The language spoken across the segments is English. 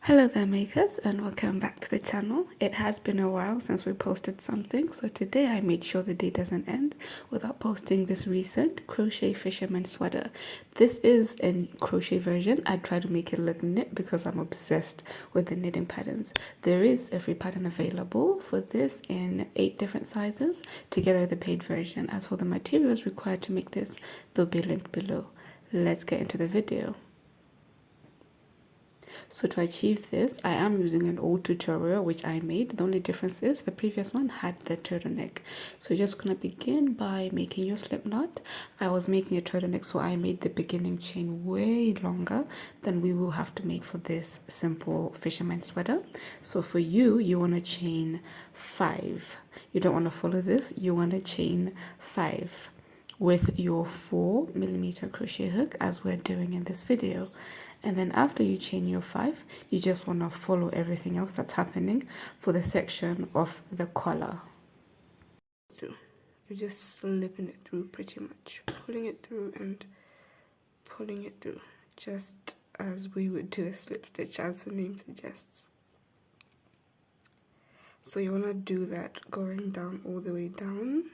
Hello there makers, and welcome back to the channel. It has been a while since we posted something, so today I made sure the day doesn't end without posting this recent crochet fisherman sweater. This is a crochet version. I try to make it look knit because I'm obsessed with the knitting patterns. There is a free pattern available for this in 8 different sizes together with the paid version. As for the materials required to make this, they'll be linked below. Let's get into the video. So to achieve this, I am using an old tutorial which I made. The only difference is the previous one had the turtleneck. So you're just going to begin by making your slip knot. I was making a turtleneck, so I made the beginning chain way longer than we will have to make for this simple fisherman sweater. So for you, you want to chain 5. You don't want to follow this. You want to chain 5 with your 4mm crochet hook as we're doing in this video. And then after you chain your 5, you just want to follow everything else that's happening for the section of the collar. You're just slipping it through pretty much, pulling it through and pulling it through, just as we would do a slip stitch, as the name suggests. So you want to do that going down all the way down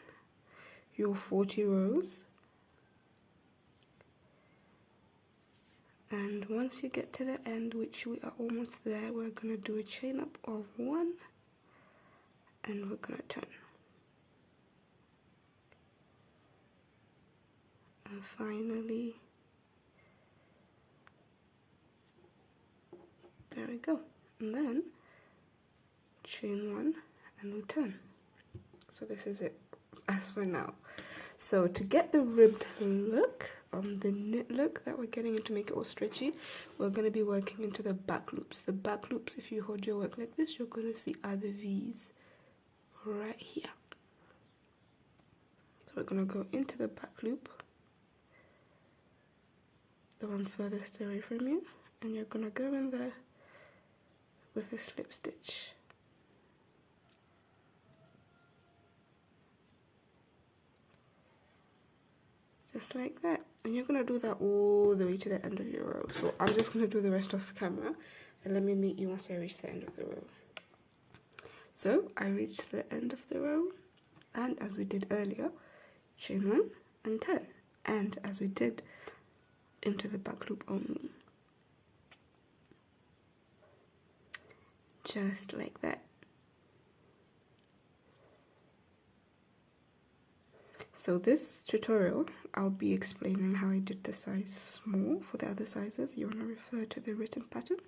your 40 rows. And once you get to the end, which we are almost there, we're going to do a chain up of 1 and we're going to turn. And finally, there we go. And then chain 1 and we turn. So this is it as for now. So to get the ribbed look, the knit look that we're getting into, make it all stretchy, we're going to be working into the back loops. The back loops, if you hold your work like this, you're going to see other V's right here. So we're going to go into the back loop, the one furthest away from you, and you're going to go in there with a slip stitch. Just like that, and you're going to do that all the way to the end of your row. So I'm just going to do the rest off camera, and let me meet you once I reach the end of the row. So I reached the end of the row, and as we did earlier, chain 1 and turn, and as we did into the back loop only, just like that. So this tutorial, I'll be explaining how I did the size small. For the other sizes, you want to refer to the written pattern.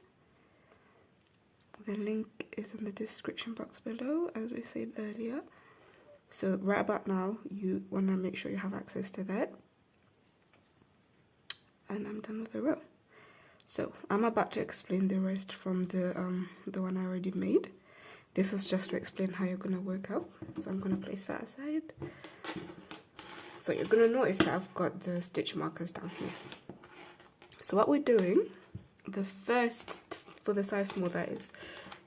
The link is in the description box below, as we said earlier. So right about now, you want to make sure you have access to that. And I'm done with the row. So I'm about to explain the rest from the one I already made. This was just to explain how you're going to work out. So I'm going to place that aside. So you're going to notice that I've got the stitch markers down here. So what we're doing, for the size small, that is,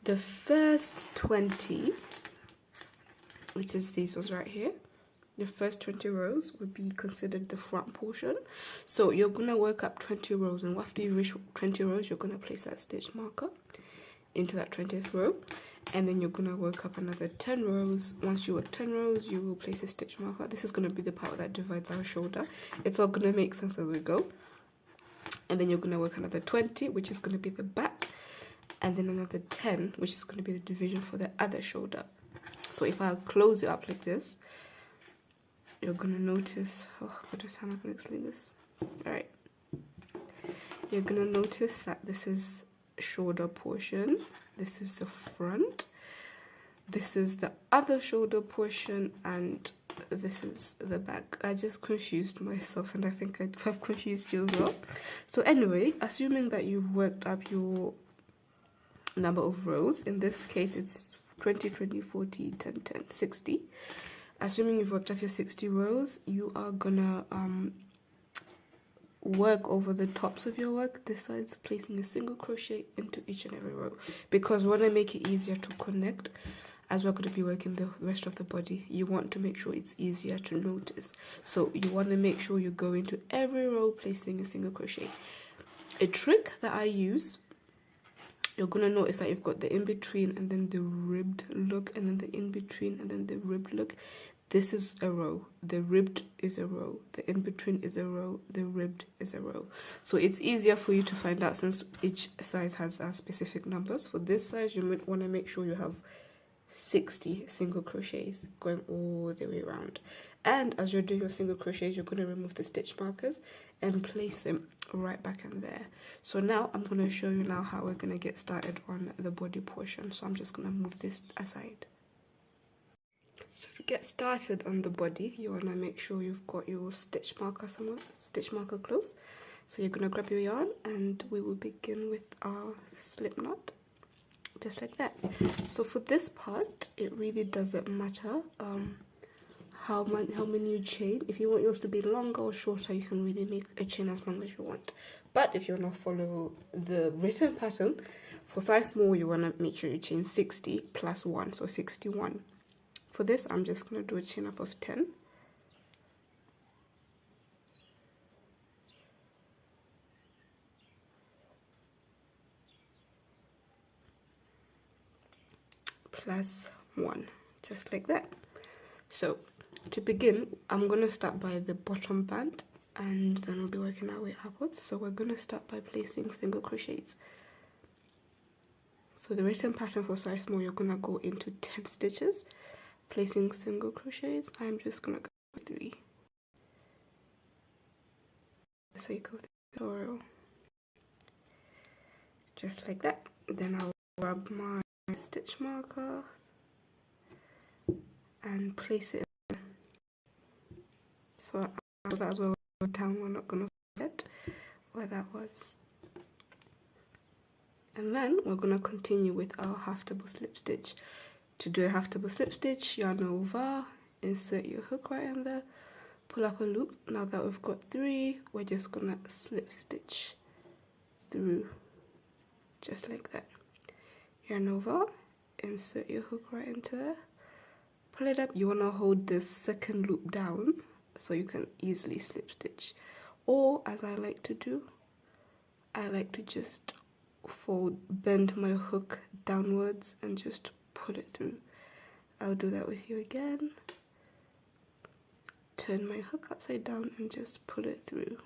the first 20, which is these ones right here, the first 20 rows would be considered the front portion. So you're going to work up 20 rows, and after you reach 20 rows, you're going to place that stitch marker into that 20th row. And then you're going to work up another 10 rows. Once you work 10 rows, you will place a stitch marker. This is going to be the part that divides our shoulder. It's all going to make sense as we go. And then you're going to work another 20, which is going to be the back. And then another 10, which is going to be the division for the other shoulder. So if I close it up like this, you're going to notice... Oh, what is how am I going to explain this? Alright. You're going to notice that this is shoulder portion. This is the front, this is the other shoulder portion, and this is the back. I just confused myself, and I think I've confused you as well. So anyway, assuming that you've worked up your number of rows, in this case it's 20, 20, 40, 10, 10, 60. Assuming you've worked up your 60 rows, you are gonna work over the tops of your work, this side's placing a single crochet into each and every row, because we want to make it easier to connect as we're going to be working the rest of the body. You want to make sure it's easier to notice, so you want to make sure you go into every row placing a single crochet. A trick that I use you're gonna notice that you've got the in-between and then the ribbed look and then the in-between and then the ribbed look. This is a row, the ribbed is a row, the in-between is a row, the ribbed is a row. So it's easier for you to find out since each size has specific numbers. For this size, you might want to make sure you have 60 single crochets going all the way around. And as you're doing your single crochets, you're going to remove the stitch markers and place them right back in there. So now I'm going to show you now how we're going to get started on the body portion. So I'm just going to move this aside. So to get started on the body, you want to make sure you've got your stitch marker somewhere, stitch marker close. So you're going to grab your yarn and we will begin with our slip knot, just like that. So for this part, it really doesn't matter how many you chain. If you want yours to be longer or shorter, you can really make a chain as long as you want. But if you want to follow the written pattern, for size small, you want to make sure you chain 60 plus 1, so 61. For this, I'm just going to do a chain up of 10. Plus 1, just like that. So to begin, I'm going to start by the bottom band and then we'll be working our way upwards. So we're going to start by placing single crochets. So the written pattern for size small, you're going to go into 10 stitches. Placing single crochets, I'm just gonna go 3 for the sake of the tutorial, just like that. Then I'll grab my stitch marker and place it in. So that's where we're down, we're not gonna forget where that was. And then we're gonna continue with our half double slip stitch. To do a half double slip stitch, yarn over, insert your hook right in there, pull up a loop. Now that we've got 3, we're just gonna slip stitch through, just like that. Yarn over, insert your hook right into there, pull it up. You wanna hold this second loop down so you can easily slip stitch. Or as I like to do, I like to just bend my hook downwards and just pull it through. I'll do that with you again. Turn my hook upside down and just pull it through.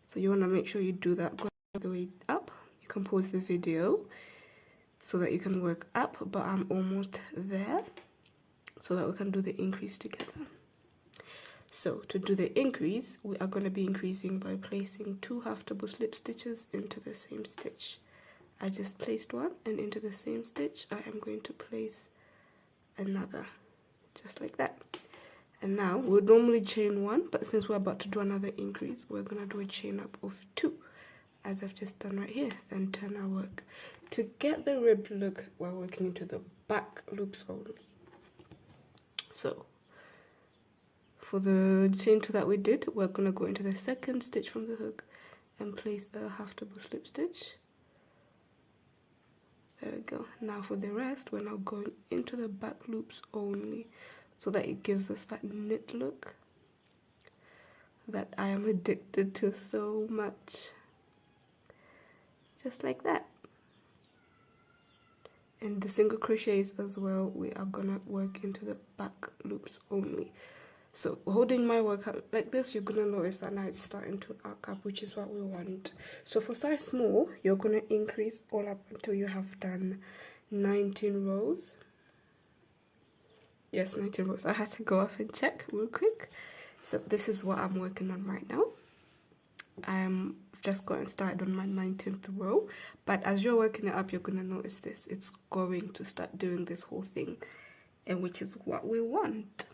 So you want to make sure you do that, go all the way up. You can pause the video so that you can work up, but I'm almost there so that we can do the increase together. So to do the increase, we are going to be increasing by placing 2 half double slip stitches into the same stitch. I just placed one, and into the same stitch I am going to place another, just like that. And now we would normally chain 1, but since we're about to do another increase, we're going to do a chain up of 2, as I've just done right here, and turn our work. To get the ribbed look, we're working into the back loops only. So for the chain 2 that we did, we're going to go into the second stitch from the hook and place a half double slip stitch. There we go. Now for the rest, we're now going into the back loops only so that it gives us that knit look that I am addicted to so much. Just like that. And the single crochets as well, we are gonna work into the back loops only. So holding my work out like this, you're gonna notice that now it's starting to arc up, which is what we want. So for size small, you're gonna increase all up until you have done 19 rows. Yes, 19 rows. I had to go off and check real quick. So this is what I'm working on right now. I'm just gotten started on my 19th row, but as you're working it up, you're gonna notice this. It's going to start doing this whole thing, and which is what we want.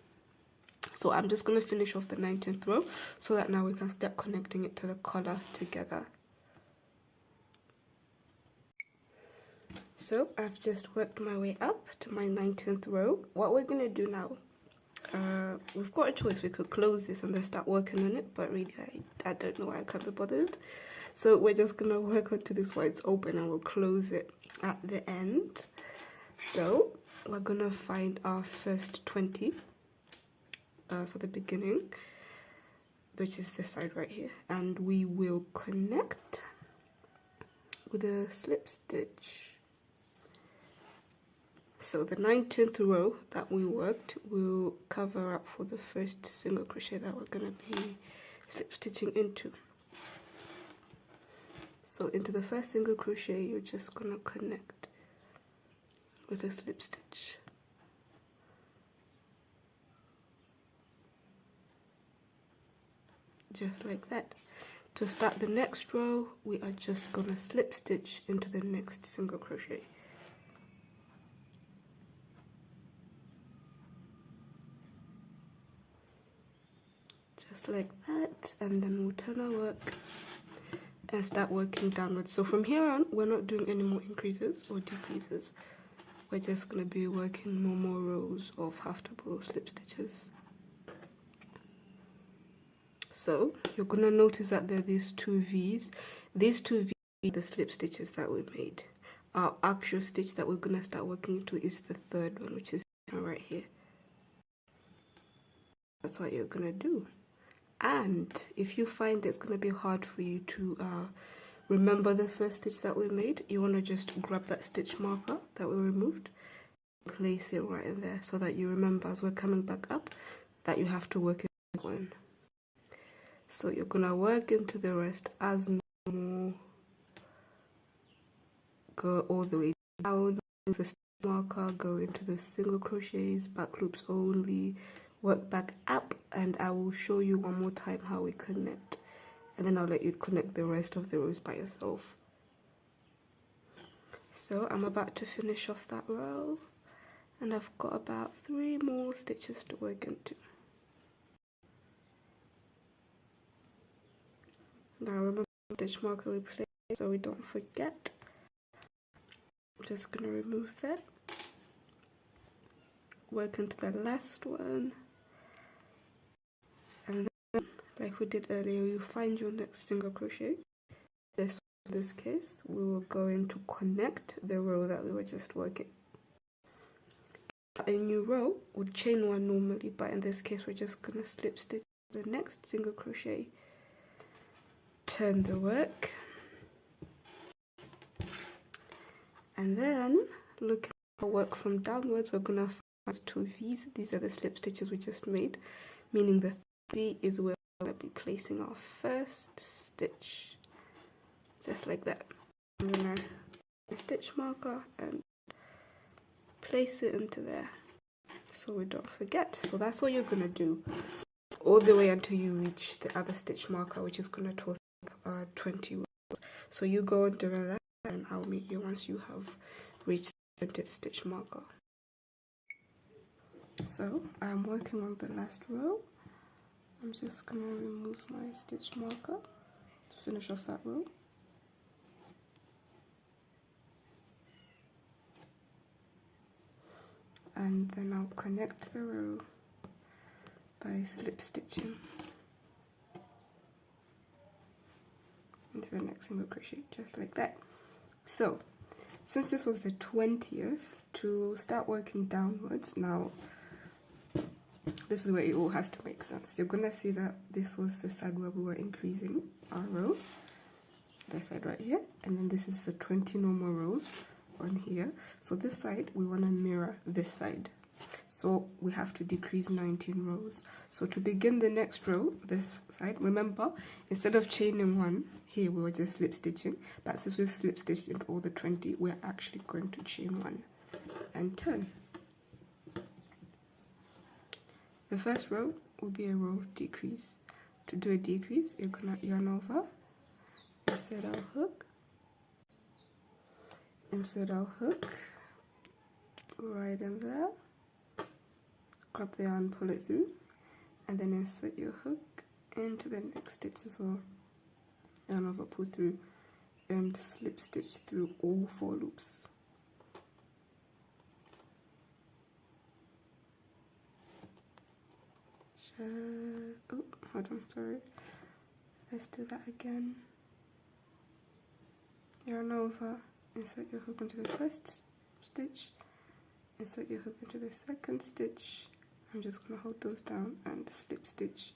So I'm just going to finish off the 19th row so that now we can start connecting it to the collar together. So I've just worked my way up to my 19th row. What we're going to do now, we've got a choice. We could close this and then start working on it, but really I don't know why I can't be bothered. So we're just going to work onto this while it's open and we'll close it at the end. So we're going to find our first 20. So the beginning, which is this side right here, and we will connect with a slip stitch. So the 19th row that we worked will cover up for the first single crochet that we're going to be slip stitching into. So into the first single crochet, you're just going to connect with a slip stitch. Just like that. To start the next row, we are just going to slip stitch into the next single crochet. Just like that, and then we'll turn our work and start working downwards. So from here on, we're not doing any more increases or decreases. We're just going to be working normal rows of half double slip stitches. So you're going to notice that there are these two V's. These two V's are the slip stitches that we made. Our actual stitch that we're going to start working to is the third one, which is right here. That's what you're going to do. And if you find it's going to be hard for you to remember the first stitch that we made, you want to just grab that stitch marker that we removed, place it right in there so that you remember as we're coming back up that you have to work in one. So you're going to work into the rest as normal, go all the way down the stitch marker, go into the single crochets, back loops only, work back up, and I will show you one more time how we connect, and then I'll let you connect the rest of the rows by yourself. So I'm about to finish off that row, and I've got about 3 more stitches to work into. Now remember the stitch marker we placed so we don't forget. I'm just going to remove that, work into the last one, and then like we did earlier, you find your next single crochet. In this case, we will go in to connect the row that we were just working. A new row would chain one normally, but in this case we're just going to slip stitch the next single crochet, turn the work, and then look at our work from downwards. We're going to find 2 V's. These are the slip stitches we just made, meaning the V is where we're going to be placing our first stitch, just like that. I'm going to stitch marker and place it into there so we don't forget. So that's what you're going to do all the way until you reach the other stitch marker, which is going to total 20 rows. So you go on doing that, and I'll meet you once you have reached the 20th stitch marker. So I'm working on the last row. I'm just going to remove my stitch marker to finish off that row. And then I'll connect the row by slip stitching into the next single crochet, just like that. So since this was the 20th, to start working downwards, now this is where it all has to make sense. You're gonna see that this was the side where we were increasing our rows, this side right here, and then this is the 20 normal rows on here. So this side we want to mirror this side, so we have to decrease 19 rows. So to begin the next row, this side, remember, instead of chaining one here, we were just slip stitching, but since we've slip stitched into all the 20, we're actually going to chain one and turn. The first row will be a row of decrease. To do a decrease, you're gonna yarn over, insert our hook, right in there, grab the yarn, pull it through, and then insert your hook into the next stitch as well, yarn over, pull through, and slip stitch through all 4 loops. Oh, hold on, sorry, let's do that again. Yarn over, insert your hook into the first stitch, insert your hook into the second stitch. I'm just going to hold those down and slip stitch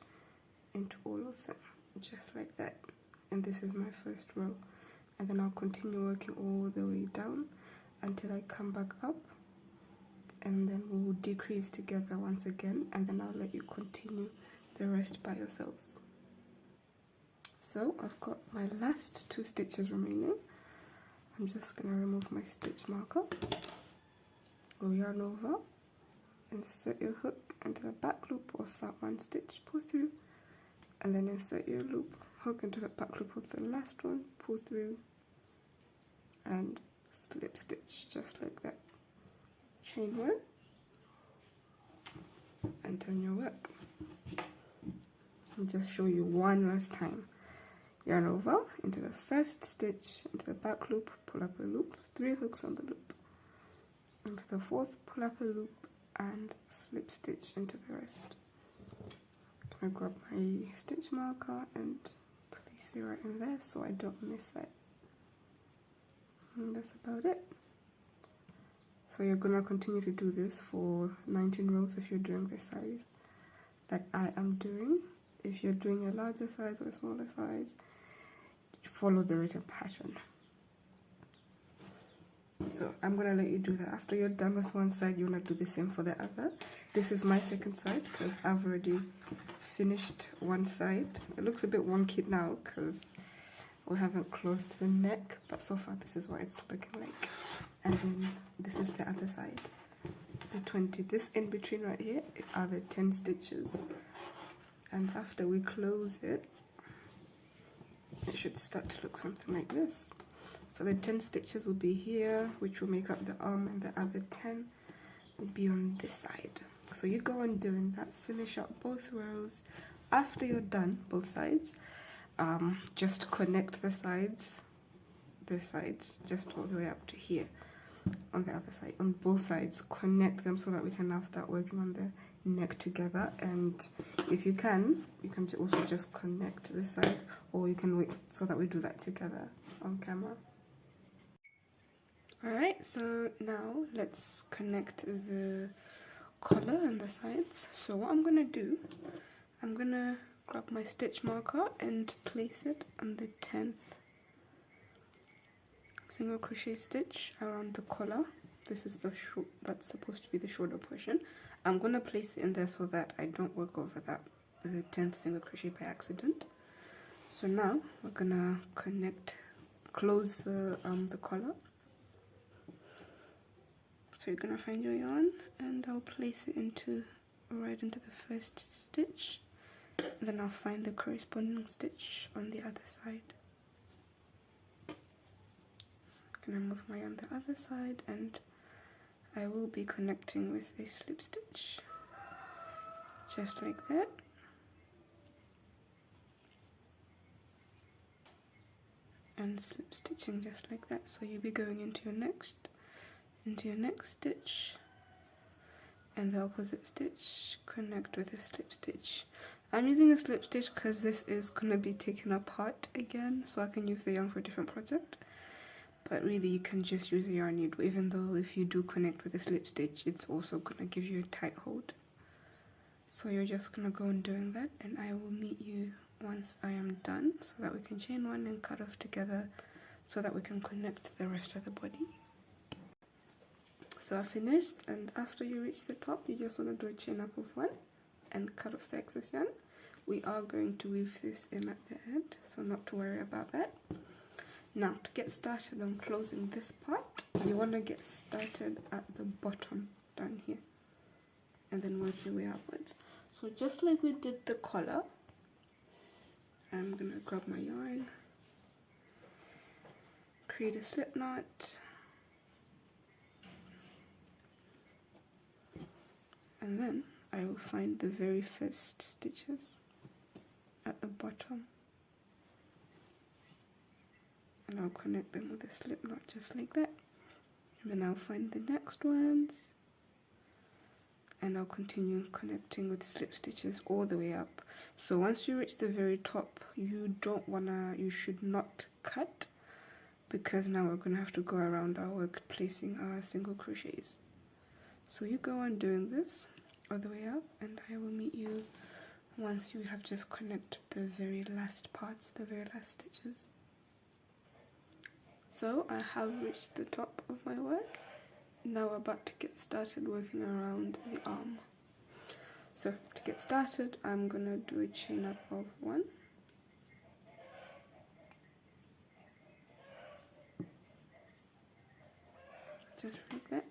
into all of them, just like that. And this is my first row. and then I'll continue working all the way down until I come back up, and then we'll decrease together once again, and then I'll let you continue the rest by yourselves. So I've got my last 2 stitches remaining. I'm just going to remove my stitch marker, go yarn over, insert your hook into the back loop of that 1 stitch, pull through, and then insert your loop, hook into the back loop of the last one, pull through, and slip stitch just like that. Chain 1 and turn your work. I'll just show you one last time. Yarn over into the first stitch, into the back loop, pull up a loop, 3 hooks on the loop, into the 4th, pull up a loop, and slip stitch into the rest. I'm gonna grab my stitch marker and place it right in there so I don't miss that. And that's about it. So you're gonna continue to do this for 19 rows if you're doing the size that I am doing. If you're doing a larger size or a smaller size, follow the written pattern. So I'm gonna let you do that. After you're done with one side, you wanna do the same for the other. This is my second side because I've already finished one side. It looks a bit wonky now because we haven't closed the neck, but so far this is what it's looking like. And then this is the other side, the 20. This in between right here are the 10 stitches, and after we close it, it should start to look something like this. So the 10 stitches will be here, which will make up the arm, and the other 10 will be on this side. So you go on doing that, finish up both rows. After you're done both sides, just connect the sides just all the way up to here. On the other side, on both sides, connect them so that we can now start working on the neck together. And if you can also just connect this side, or you can wait so that we do that together on camera. Alright, so now let's connect the collar and the sides. So what I'm gonna do, I'm gonna grab my stitch marker and place it on the 10th single crochet stitch around the collar. This is the that's supposed to be the shoulder portion. I'm gonna place it in there so that I don't work over that the 10th single crochet by accident. So now we're gonna close the collar. So you're gonna find your yarn, and I'll place it right into the first stitch, and then I'll find the corresponding stitch on the other side. I'm gonna move my yarn the other side, and I will be connecting with a slip stitch just like that. And slip stitching just like that. So you'll be going into your next stitch, and the opposite stitch, connect with a slip stitch. I'm using a slip stitch because this is gonna be taken apart again, so I can use the yarn for a different project. But really you can just use a yarn needle, even though if you do connect with a slip stitch, it's also gonna give you a tight hold. So you're just gonna go on doing that, and I will meet you once I am done, so that we can chain one and cut off together so that we can connect the rest of the body. So I finished, and after you reach the top, you just want to do a chain up of 1 and cut off the excess yarn. We are going to weave this in at the end, so not to worry about that. Now to get started on closing this part, you want to get started at the bottom down here and then work your way upwards. So just like we did the collar, I'm going to grab my yarn, create a slip knot, and then I will find the very first stitches at the bottom, and I'll connect them with a slip knot just like that. And then I'll find the next ones, and I'll continue connecting with slip stitches all the way up. So once you reach the very top, you should not cut, because now we're gonna have to go around our work placing our single crochets. So you go on doing this all the way up, and I will meet you once you have just connected the very last parts, the very last stitches. So I have reached the top of my work. Now we're about to get started working around the arm. So to get started, I'm gonna do a chain up of 1, just like that.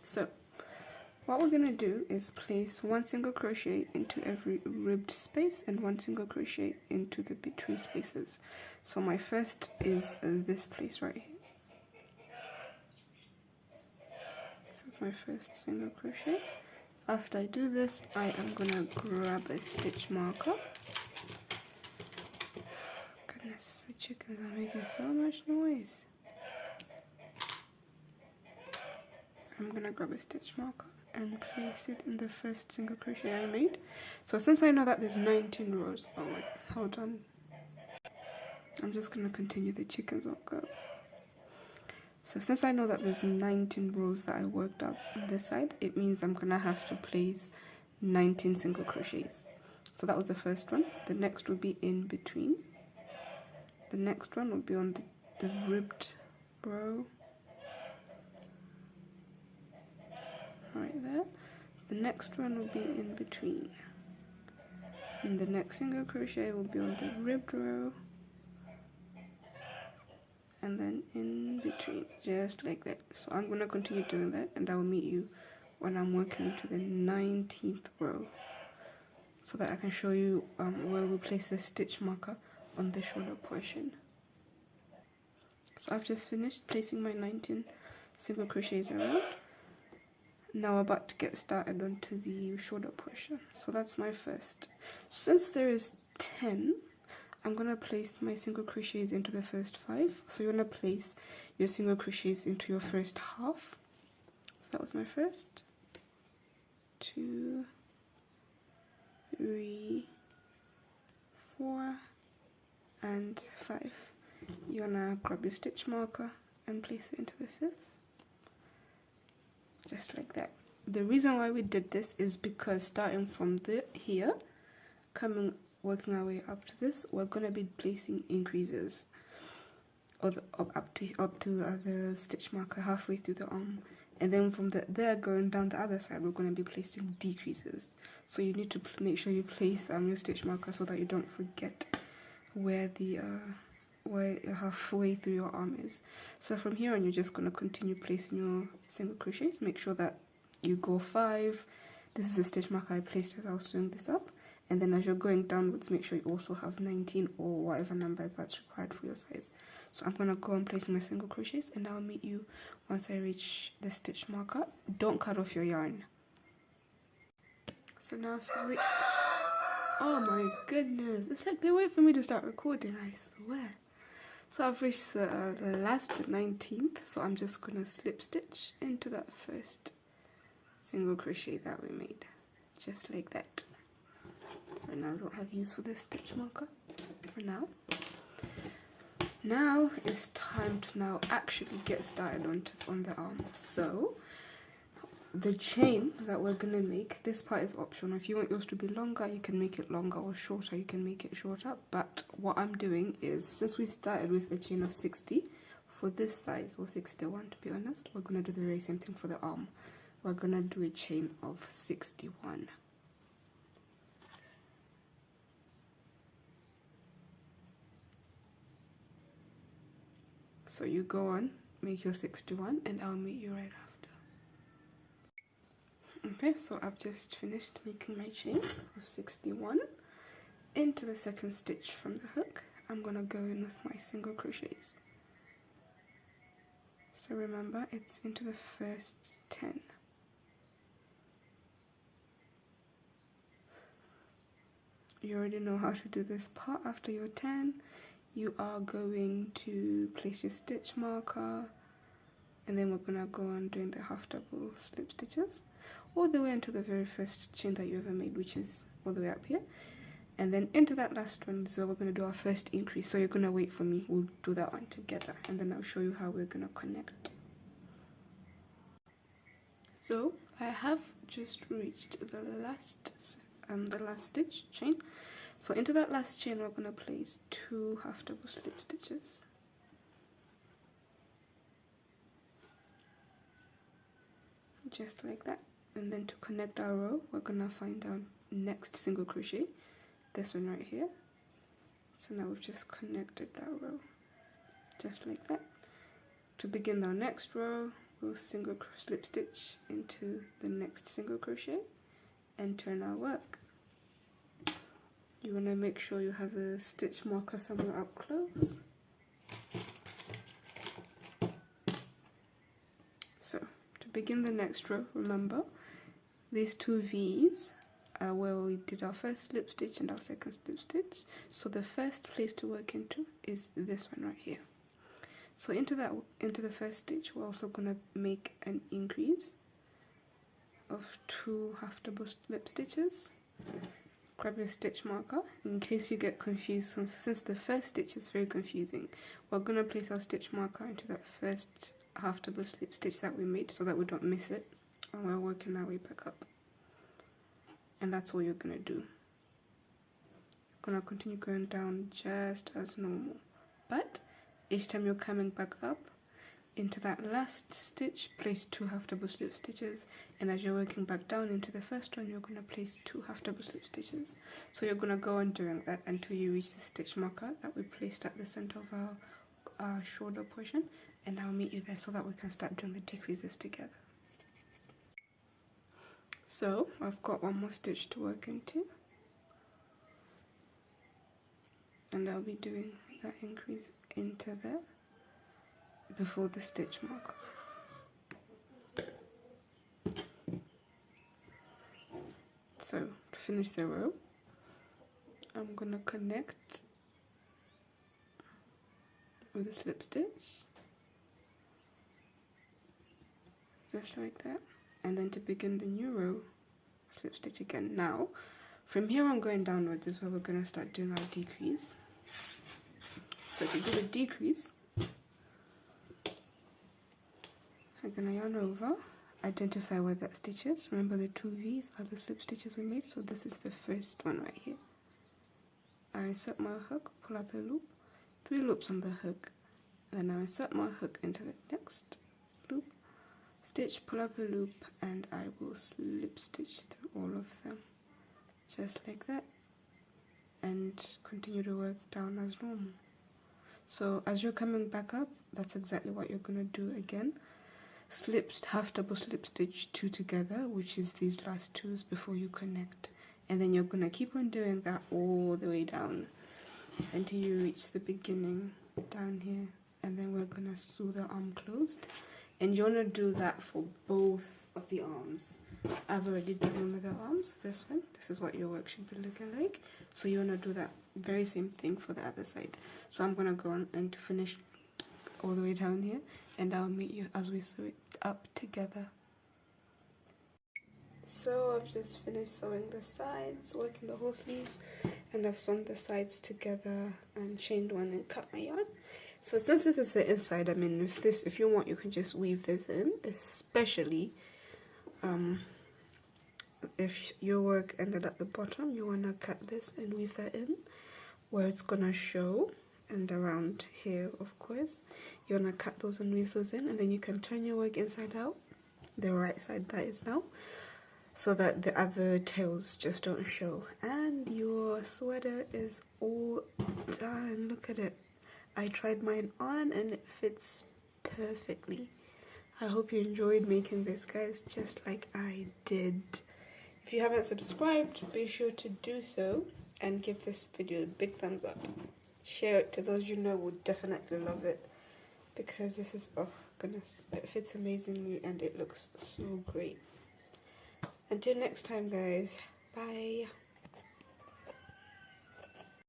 So what we're gonna do is place 1 single crochet into every ribbed space and 1 single crochet into the between spaces. So my first is this place right here. This is my first single crochet. After I do this, I am gonna grab a stitch marker. Goodness, the chickens are making so much noise. I'm gonna grab a stitch marker and place it in the first single crochet I made. So since I know that there's 19 rows, oh wait, hold on. I'm just gonna continue, the chickens won't go. So since I know that there's 19 rows that I worked up on this side, it means I'm gonna have to place 19 single crochets. So that was the first one. The next will be in between. The next one will be on the ribbed row. Right there. The next one will be in between. And the next single crochet will be on the ribbed row. And then in between, just like that. So I'm going to continue doing that, and I will meet you when I'm working into the 19th row, so that I can show you where we place the stitch marker on the shoulder portion. So I've just finished placing my 19 single crochets around. Now we're about to get started onto the shoulder portion. So that's my first. Since there is 10, I'm gonna place my single crochets into the first 5. So you're gonna place your single crochets into your first half. So that was my first. 2, 3, 4, and 5. You wanna grab your stitch marker and place it into the 5th. Just like that. The reason why we did this is because starting from here, working our way up to this, we're going to be placing increases, or up to the stitch marker halfway through the arm, and then from there going down the other side, we're going to be placing decreases. So you need to make sure you place your stitch marker so that you don't forget where halfway through your arm is. So from here on, you're just going to continue placing your single crochets. Make sure that you go 5. This is the stitch marker I placed as I was sewing this up. And then as you're going downwards, make sure you also have 19 or whatever number that's required for your size. So I'm going to go and place my single crochets, and I'll meet you once I reach the stitch marker. Don't cut off your yarn. So now I've reached... Oh my goodness. It's like they wait for me to start recording, I swear. So I've reached the last, the 19th. So I'm just going to slip stitch into that first single crochet that we made. Just like that. So now I don't have use for this stitch marker for now. Now it's time to now actually get started on the arm. So the chain that we're gonna make, this part is optional. If you want yours to be longer, you can make it longer, or shorter, you can make it shorter. But what I'm doing is, since we started with a chain of 60 for this size, or 61 to be honest, we're gonna do the very same thing for the arm. We're gonna do a chain of 61. So you go on, make your 61, and I'll meet you right after. Okay, so I've just finished making my chain of 61. Into the second stitch from the hook, I'm gonna go in with my single crochets. So remember, it's into the first 10. You already know how to do this part. After your 10, you are going to place your stitch marker, and then we're gonna go on doing the half double slip stitches all the way into the very first chain that you ever made, which is all the way up here, and then into that last one. So we're gonna do our first increase. So you're gonna wait for me, we'll do that one together, and then I'll show you how we're gonna connect. So I have just reached the last stitch chain. So into that last chain, we're going to place 2 half double slip stitches. just like that. And then to connect our row, we're gonna find our next single crochet, this one right here. So now we've just connected that row, just like that. To begin our next row, we'll single slip stitch into the next single crochet and turn our work. You want to make sure you have a stitch marker somewhere up close. So to begin the next row, remember these two V's are where we did our first slip stitch and our second slip stitch. So the first place to work into is this one right here. So into the first stitch, we're also going to make an increase of 2 half double slip stitches. Grab your stitch marker in case you get confused, since the first stitch is very confusing. We're going to place our stitch marker into that first half double slip stitch that we made so that we don't miss it when we're working our way back up. And that's all you're going to do. You're going to continue going down just as normal, but each time you're coming back up into that last stitch, place 2 half double slip stitches, and as you're working back down into the first one, you're going to place 2 half double slip stitches. So you're going to go on doing that until you reach the stitch marker that we placed at the center of our shoulder portion, and I'll meet you there so that we can start doing the decreases together. So I've got one more stitch to work into, and I'll be doing that increase into there before the stitch marker. So to finish the row, I'm going to connect with a slip stitch, just like that, and then to begin the new row, slip stitch again. Now from here on going downwards is where we're going to start doing our decrease. So to do the decrease, I'm going to yarn over, identify where that stitch is. Remember the 2 V's are the slip stitches we made, so this is the first one right here. I insert my hook, pull up a loop, 3 loops on the hook, and then I insert my hook into the next loop, stitch, pull up a loop, and I will slip stitch through all of them, just like that, and continue to work down as normal. So as you're coming back up, that's exactly what you're going to do again. Half double slip stitch 2 together, which is these last 2s before you connect, and then you're going to keep on doing that all the way down until you reach the beginning down here, and then we're going to sew the arm closed. And you want to do that for both of the arms. I've already done one of the arms, this one. This is what your work should be looking like. So you want to do that very same thing for the other side. So I'm going to go on and finish all the way down here, and I'll meet you as we sew it up together. So I've just finished sewing the sides, working the whole sleeve, and I've sewn the sides together and chained one and cut my yarn. So since this is the inside, I mean, if you want, you can just weave this in, especially if your work ended at the bottom, you want to cut this and weave that in where it's gonna show, and around here, of course, you want to cut those and weave those in, and then you can turn your work inside out, the right side that is now, so that the other tails just don't show. And your sweater is all done. Look at it. I tried mine on and it fits perfectly. I hope you enjoyed making this, guys, just like I did. If you haven't subscribed, be sure to do so and give this video a big thumbs up. Share it to those you know would definitely love it, because this is, oh goodness, it fits amazingly and it looks so great. Until next time, guys, bye.